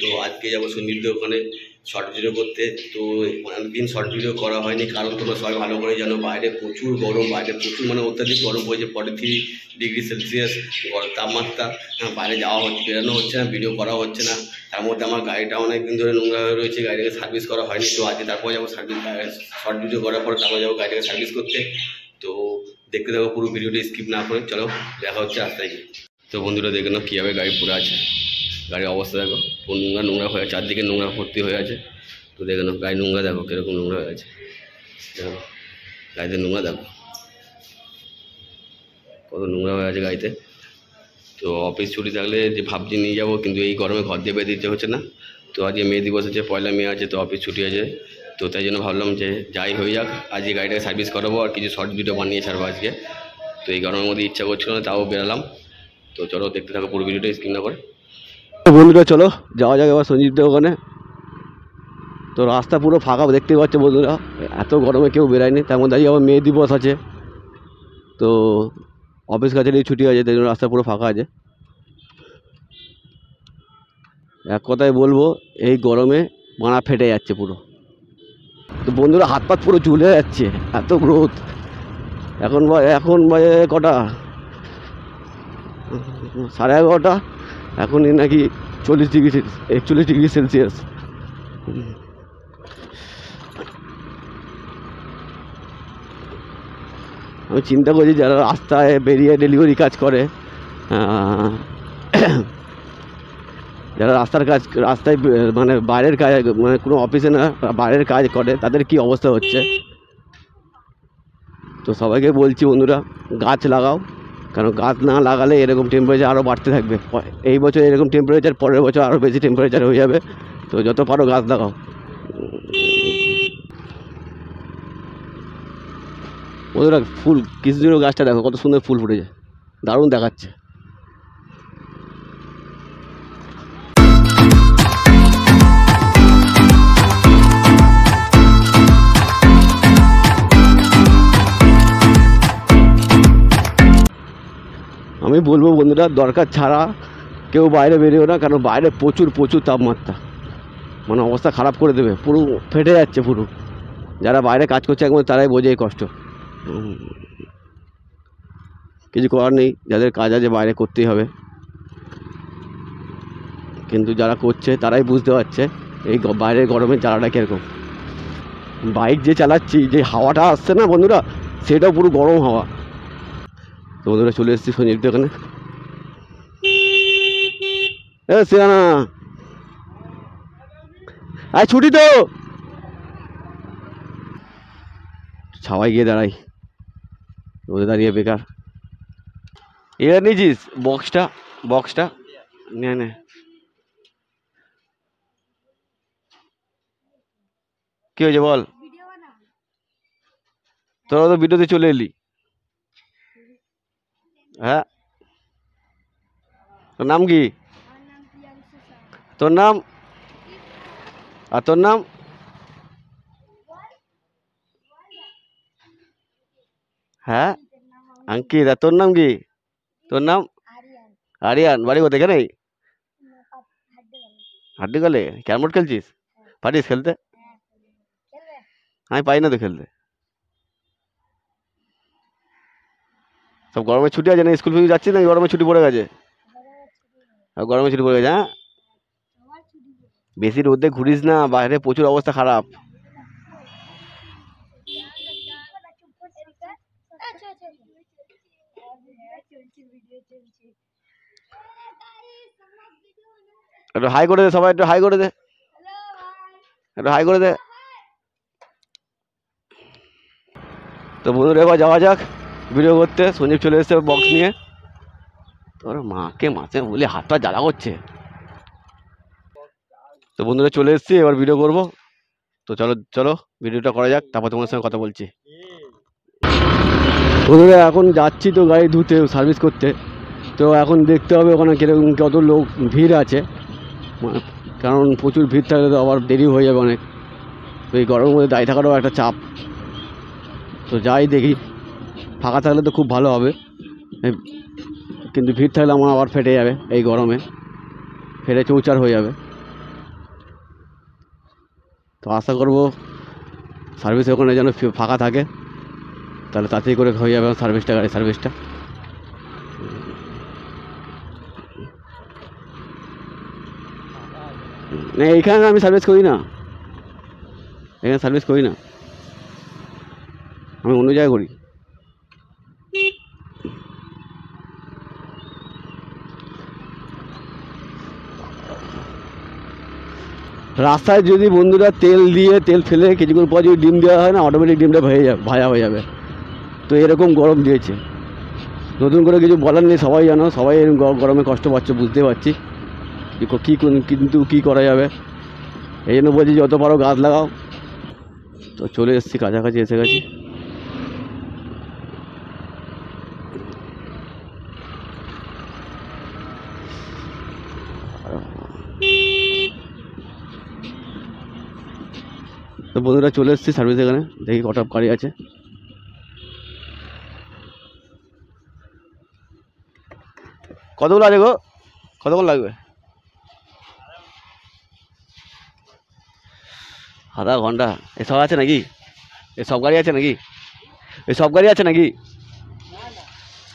তো আজকে যাবো সঞ্জীবদের ওখানে শর্ট ভিডিও করতে। তো অনেকদিন শর্ট ভিডিও করা হয়নি, কারণ তোমরা সবাই ভালো করে জানো বাইরে প্রচুর গরম, বাইরে প্রচুর মানে অত্যাধিক গরম হয়েছে, 43°C তাপমাত্রা। বাইরে যাওয়া হচ্ছে, বেরোনো হচ্ছে না, ভিডিও করা হচ্ছে না। তার মধ্যে আমার গাড়িটা অনেকদিন ধরে নোংরা হয়ে রয়েছে, গাড়িটাকে সার্ভিস করা হয়নি। তো আজকে তারপর যাবো শর্ট ভিডিও করার পর তারপর যাবো গাড়িটাকে সার্ভিস করতে। তো দেখতে থাকো পুরো ভিডিওটা স্কিপ না করে, চলো দেখা হচ্ছে রাস্তায় গিয়ে। তো বন্ধুরা দেখে নাও কীভাবে গাড়ি পড়ে আছে, গাড়ির অবস্থা দেখো, পুরো নোংরা হয়ে আছে, চারদিকে নোংরা ভর্তি হয়ে আছে। তো দেখে নাও গাড়ি নোংরা দেখো কীরকম নোংরা হয়ে আছে, দেখো গাড়িতে নোংরা দেখো কত নোংরা হয়ে আছে গাড়িতে। তো অফিস ছুটি থাকলে যে ভাবছি নিয়ে যাবো, কিন্তু এই গরমে ঘর দিয়ে বের দিতে হচ্ছে না। তো আজকে মে দিবস আছে, 1 মে আছে, তো অফিস ছুটি আছে। তো তাই জন্য ভাবলাম যে যাই হয়ে যাক, আজকে গাড়িটাকে সার্ভিস করাবো আর কিছু শর্ট ভিডিও বানিয়ে ছাড়বো আজকে। তো এই গরমের মধ্যে ইচ্ছা করছিল না, তাও বেরালাম। তো চলো দেখতে থাকো পুরো ভিডিওটা স্কিপ না করে। বন্ধুরা চলো যাওয়া যাক এবার সঞ্জীবদের ওখানে। তো রাস্তা পুরো ফাঁকা দেখতে পাচ্ছে বন্ধুরা, এত গরমে কেউ বেরায়নি। তার মধ্যে আজকে আবার মে দিবস আছে, তো অফিস কাছারি ছুটি আছে, তাই জন্য রাস্তা পুরো ফাঁকা আছে। এক কথায় বলবো এই গরমে মাথা ফেটে যাচ্ছে পুরো। তো বন্ধুরা হাত পাত পুরো ঝুলে যাচ্ছে, এত রোদ। এখন বাজে কটা, 11:30। এখনই নাকি 41°C। আমি চিন্তা করছি যারা রাস্তায় বেরিয়ে ডেলিভারি কাজ করে, যারা রাস্তায় মানে বাইরের কাজ, মানে কোনো অফিসে না বাইরের কাজ করে, তাদের কি অবস্থা হচ্ছে। তো সবাইকে বলছি বন্ধুরা গাছ লাগাও, কারণ গাছ না লাগালে এরকম টেম্পারেচার আরও বাড়তে থাকবে। এই বছর এরকম টেম্পারেচার, পরের বছর আরও বেশি টেম্পারেচার হয়ে যাবে। তো যত পারো গাছ লাগাও। বন্ধুরা ফুল, কৃষ্ণচূড়া গাছটা দেখো কত সুন্দর ফুল ফুটেছে, দারুণ দেখাচ্ছে। আমি বলবো বন্ধুরা দরকার ছাড়া কেউ বাইরে বেরিও না, কারণ বাইরে প্রচুর তাপমাত্রা, মানে অবস্থা খারাপ করে দেবে, পুরো ফেটে যাচ্ছে পুরো। যারা বাইরে কাজ করছে একমাত্র তারাই বোঝে এই কষ্ট। কিছু করার নেই, যাদের কাজ আছে বাইরে করতেই হবে, কিন্তু যারা করছে তারাই বুঝতে পারছে এই বাইরের গরমের জ্বালাটা কীরকম। বাইক যে চালাচ্ছি, যে হাওয়াটা আসছে না বন্ধুরা, সেটাও পুরো গরম হাওয়া। তো বন্ধুরা চলে এসেছি সঞ্জীবদের ওখানে। সিয়ানা আয়, ছুটি তো, ছাওয়াই গিয়ে দাঁড়াই, রোদে দাঁড়িয়ে বেকার। এবার নিয়েছিস বক্সটা নে। কি হয়েছে বল, তোরা তো ভিডিওতে চলে এলি। হ্যাঁ, তোর নাম কি? তোর নাম? আর তোর নাম? হ্যাঁ অঙ্কিত। আর তোর নাম কি? তোর নাম? আরিয়ান। বাড়ি কোথায়? এখানে হাড্ডি গলে। ক্যারম খেলছিস? পারিস খেলতে? আমি পাই না তো খেলতে। সব গরমের ছুটি আছে না, স্কুল ফিরে যাচ্ছিস না? গরমের ছুটি পড়ে গেছে, গরমের ছুটি পড়ে গেছে। হ্যাঁ, বেশি রোদে ঘুরিস না, বাইরে প্রচুর অবস্থা খারাপ। একটু হাই করে দে সবাই, একটু হাই করে দে, একটু হাই করে দে। তো বন্ধুরা এবার যাওয়া যাক ভিডিও করতে। সঞ্জীব চলে এসেছে বক্স নিয়ে। তোর মাকে মাছে বলে হাত পা জ্বালা করছে। তো বন্ধুরা চলে এসেছি, এবার ভিডিও করব। তো চলো ভিডিওটা করা যাক, তারপর তোমার সঙ্গে কথা বলছি। বন্ধুরা এখন যাচ্ছি তো গাড়ি ধুতে, সার্ভিস করতে। তো এখন দেখতে হবে ওখানে কীরকম কত লোক ভিড় আছে, কারণ প্রচুর ভিড় থাকলে তো আবার দেরি হয়ে যাবে অনেক। তো এই গরমের মধ্যে দাঁড়িয়ে থাকাটাও একটা চাপ। তো যাই দেখি, ফাঁকা থাকলে তো খুব ভালো হবে, কিন্তু ভিড় থাকলে আমার আবার ফেটে যাবে, এই গরমে ফেটে চৌচার হয়ে যাবে। তো আশা করবো সার্ভিস ওখানে যেন ফাঁকা থাকে, তাহলে তাড়াতাড়ি করে হয়ে যাবে সার্ভিসটা, গাড়ি সার্ভিসটা। না এইখানে আমি সার্ভিস করি না, এখানে সার্ভিস করি না, আমি অন্য জায়গায় করি। রাস্তায় যদি বন্ধুরা তেল ফেলে কিছুক্ষণ পর যদি ডিম দেওয়া হয় না, অটোমেটিক ডিমটা ভাজা হয়ে যাবে। তো এরকম গরম দিয়েছে, নতুন করে কিছু বলার নেই, সবাই জানো, সবাই এরকম গরমে কষ্ট পাচ্ছে, বুঝতে পারছি, কিন্তু কী করা যাবে। এই জন্য বলছি যত পারো গাছ লাগাও। তো চলে এসেছি, কাছাকাছি এসে গেছি। তো বন্ধুরা চলে এসেছি সার্ভিস, এখানে দেখি কটা গাড়ি আছে। কতগুলো আছে গো, কতক্ষণ লাগবে? আধা ঘন্টা? এসব আছে নাকি? এসব গাড়ি আছে নাকি? এসব গাড়ি আছে নাকি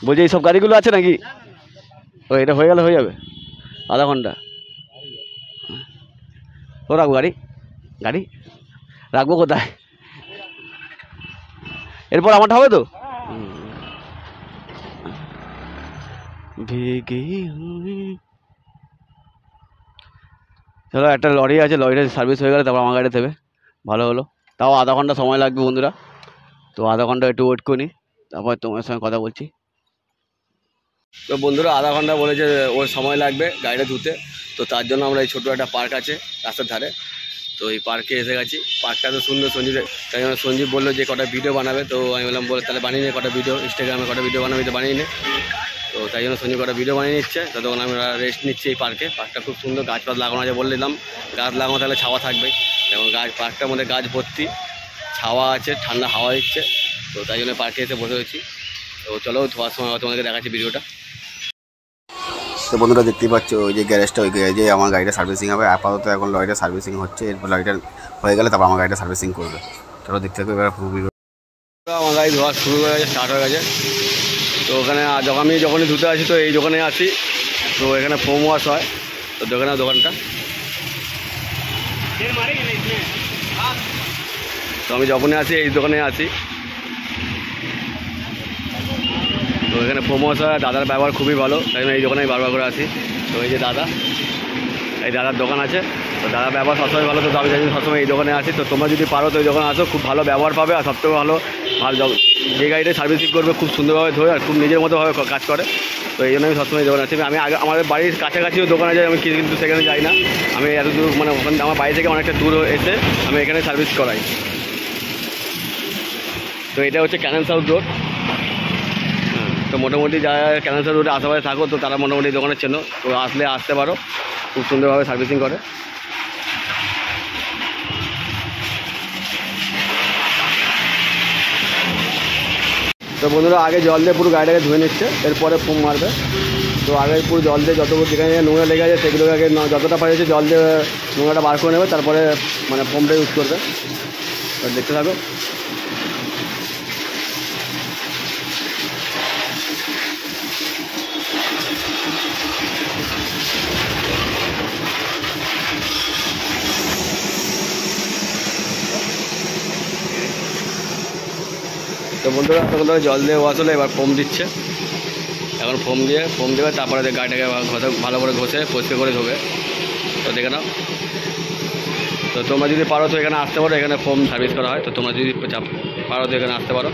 বলছি, এইসব গাড়িগুলো আছে নাকি? ও এটা হয়ে গেলে হয়ে যাবে আধা ঘন্টা। ও রাখবো গাড়ি, গাড়ি রাখবো কোথায়? এরপর আমারটা হবে তো। চলো, একটা লরি আছে, লরিটা সার্ভিস হয়ে গেলে তারপর আমার গাড়িতে দেবে, ভালো হলো। তাও আধা ঘন্টা সময় লাগবে বন্ধুরা, তো আধা ঘন্টা একটু ওয়েট করি, তারপর তোমার সঙ্গে কথা বলছি। তো বন্ধুরা আধা ঘন্টা বলেছে ওর সময় লাগবে গাড়িটা ধুতে, তো তার জন্য আমরা এই ছোটো একটা পার্ক আছে রাস্তার ধারে, তো এই পার্কে এসে গেছি। পার্কটা তো সুন্দর, তাই জন্য সঞ্জীব বললো যে কটা ভিডিও বানাবে, তো আমি বললাম বলে তাহলে বানিয়ে নিয়ে কটা ভিডিও, ইনস্টাগ্রামে কটা ভিডিও বানাবি, তো বানিয়ে নে। তো তাই জন্য সঞ্জীব কটা ভিডিও বানিয়ে নিচ্ছে, ততক্ষণ আমরা রেস্ট নিচ্ছি এই পার্কে। পার্কটা খুব সুন্দর, গাছপাত লাগানো আছে, বলে দিলাম গাছ লাগানো থাকলে ছাওয়া থাকবে, যেমন পার্কটার মধ্যে গাছ ভর্তি, ছাওয়া আছে, ঠান্ডা হাওয়া দিচ্ছে, তো তাই জন্য পার্কে এসে বসে হয়েছি। তো চলো ধোয়ার সময় তোমাদেরকে দেখাচ্ছি ভিডিওটা। তো বন্ধুরা দেখতেই পাচ্ছ ওই যে গ্যারেজটা, ওই গ্যারেজে আমার গাড়িটা সার্ভিসিং হবে। আপাতত এখন লরিটা সার্ভিসিং হচ্ছে, এরপর লরিটা হয়ে গেলে তারপর আমার গাড়িটা সার্ভিসিং করবে। চলো দেখতে থাকবে এবার পুরো ভিডিও। আমার গাড়ি ধোয়া শুরু হয়ে গেছে, স্টার্ট হয়ে গেছে। তো ওখানে আমি যখনই ধুতে আসি তো এই দোকানে আসি, তো এখানে ফোম ওয়াশ হয়, তো দোকানটা তো আমি যখনই আসি এই দোকানে আসি, তো এখানে ফোম ওয়াশ হয়। দাদার ব্যবহার খুবই ভালো, তাই আমি এই দোকানে বারবার করে আসি। তো এই যে দাদা, এই দাদার দোকান আছে, তো দাদার ব্যবহার সবসময় ভালো, তো আমি জানি সবসময় এই দোকানে আসি। তো তোমরা যদি পারো তো এই দোকানে আসো, খুব ভালো ব্যবহার পাবে, আর সবথেকে ভালো যে গাড়িটা সার্ভিসিং করবে খুব সুন্দরভাবে ধোয় আর খুব নিজের মতোভাবে কাজ করে। তো এই জন্য আমি সবসময় দোকানে আসি। আমি আমাদের বাড়ির কাছাকাছিও দোকানে যাই আমি, কিন্তু সেখানে যাই না, আমি এত দূর মানে ওখানে আমার বাড়ি থেকে অনেকটা দূর এসে আমি এখানে সার্ভিস করাই। তো এটা হচ্ছে ক্যানেল সাউথ রোড। তো মোটামুটি যারা ক্যানেল সাউথ রোডে আশেপাশে থাকো তো তারা মোটামুটি দোকানের চেনো, তো আসতে পারো, খুব সুন্দরভাবে সার্ভিসিং করে। তো বন্ধুরা আগে জল দিয়ে পুরো গাড়িটাকে ধুয়ে নিচ্ছে, এরপরে ফোম মারবে। তো আগে পুরো জল দিয়ে যতগুলো যেখানে নোংরা লেগে আছে সেগুলোকে আগে যতটা পারেছে জল দিয়ে নোংরাটা বার করে নেবে, তারপরে মানে ফোমটা ইউজ করবে। তো দেখতে থাকো। তো বন্ধুরা তখন ধরে জল দিয়ে ওয়াশ হলে এবার ফোম দিচ্ছে, এখন ফোম দেবে, তারপরে গাড়িটাকে ভালো করে ঘষে পরিষ্কার করে ধোবে। তো দেখে নাও। তো তোমরা যদি পারো তো এখানে আসতে পারো, এখানে ফোম সার্ভিস করা হয়, তো তোমরা যদি পারো তো এখানে আসতে পারো।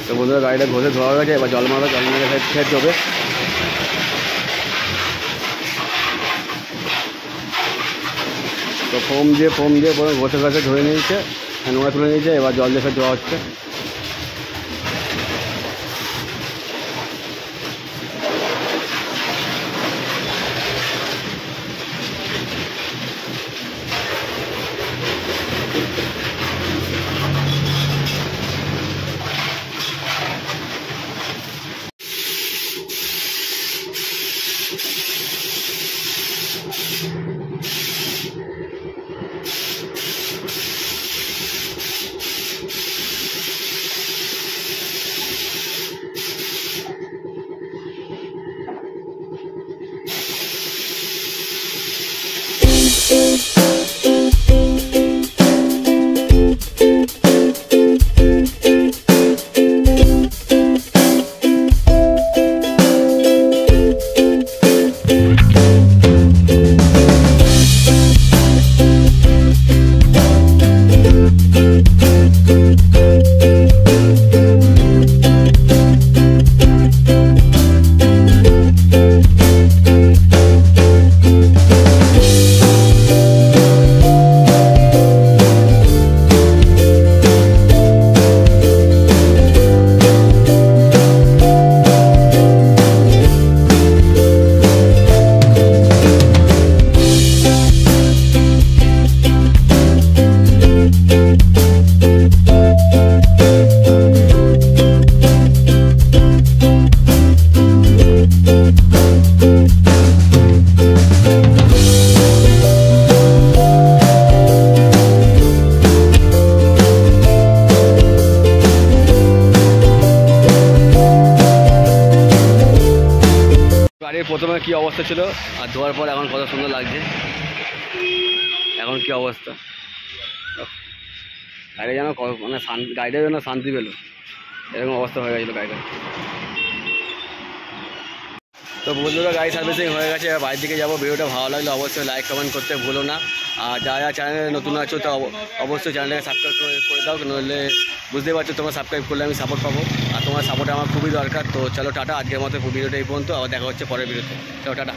তো বন্ধুরা গাড়িটা ঘষে ধোয়া হয়ে গেছে, এবার জল মেরে ফের দেবে। তো ফোম দিয়ে পুরো ঘষে ধরে নিয়েছে, নোংরা তুলে নিয়েছে, এবার জল দিয়ে ফের ধোয়া হচ্ছে। গাড়ির প্রথমে কী অবস্থা ছিল আর ধোয়ার পর এখন কত সুন্দর লাগছে, এখন কী অবস্থা। গাড়ি যেন মানে গাড়িটা যেন শান্তি পেলো, এরকম অবস্থা হয়ে গেছিলো গাড়িটা। তো বন্ধুরা গাড়ি সার্ভিসিং হয়ে গেছে, বাড়ির দিকে যাবো। ভিডিওটা ভালো লাগলে অবশ্যই লাইক কমেন্ট করতে ভুলো না। আর যারা চ্যানেলে নতুন আছো তা অবশ্যই চ্যানেলটাকে সাবস্ক্রাইব করে দাও, নইলে বুঝতেই পারছো তোমার সাবস্ক্রাইব করলে আমি সাপোর্ট পাবো, আর তোমার সাপোর্ট আমার খুবই দরকার। তো চলো টাটা, আজকের মতো ভিডিওটা এই পর্যন্ত, আবার দেখা হচ্ছে পরের ভিডিওতে। চলো টাটা।